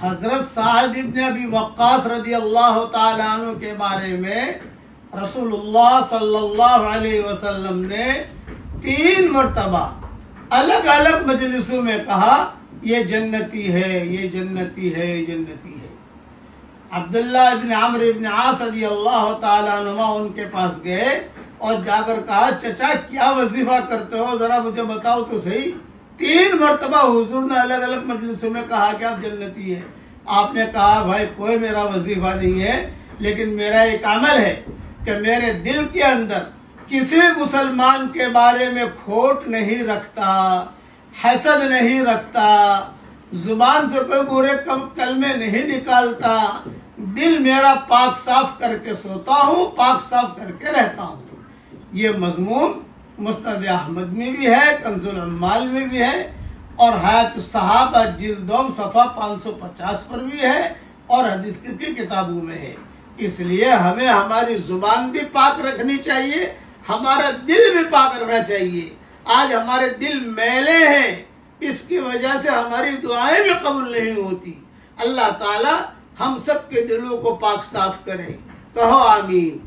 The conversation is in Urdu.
حضرت سعد ابن ابی وقاص رضی اللہ تعالیٰ عنہ کے بارے میں رسول اللہ صلی اللہ علیہ وسلم نے 3 مرتبہ الگ الگ مجلسوں میں کہا یہ جنتی ہے، یہ جنتی ہے، یہ جنتی ہے۔ عبداللہ ابن عمرو ابن عاص رضی اللہ تعالیٰ عنہما ان کے پاس گئے اور جا کر کہا چچا کیا وظیفہ کرتے ہو، ذرا مجھے بتاؤ تو صحیح۔ 3 مرتبہ حضور نے الگ الگ مجلسوں میں کہا کہ آپ جنتی ہیں۔ آپ نے کہا بھائی کوئی میرا وظیفہ نہیں ہے، لیکن میرا ایک عمل ہے کہ میرے دل کے اندر کسی مسلمان کے بارے میں کھوٹ نہیں رکھتا، حسد نہیں رکھتا، زبان سے کوئی برے کلمے نہیں نکالتا، دل میرا پاک صاف کر کے سوتا ہوں، پاک صاف کر کے رہتا ہوں۔ یہ مضمون مسند احمد میں بھی ہے، کنز العمال میں بھی ہے، اور حیات الصحابہ جلد 2 صفحہ 550 پر بھی ہے، اور حدیث کی کتابوں میں ہے۔ اس لیے ہمیں ہماری زبان بھی پاک رکھنی چاہیے، ہمارا دل بھی پاک رکھنا چاہیے۔ آج ہمارے دل میلے ہیں، اس کی وجہ سے ہماری دعائیں بھی قبول نہیں ہوتی۔ اللہ تعالی ہم سب کے دلوں کو پاک صاف کرے، کہو آمین۔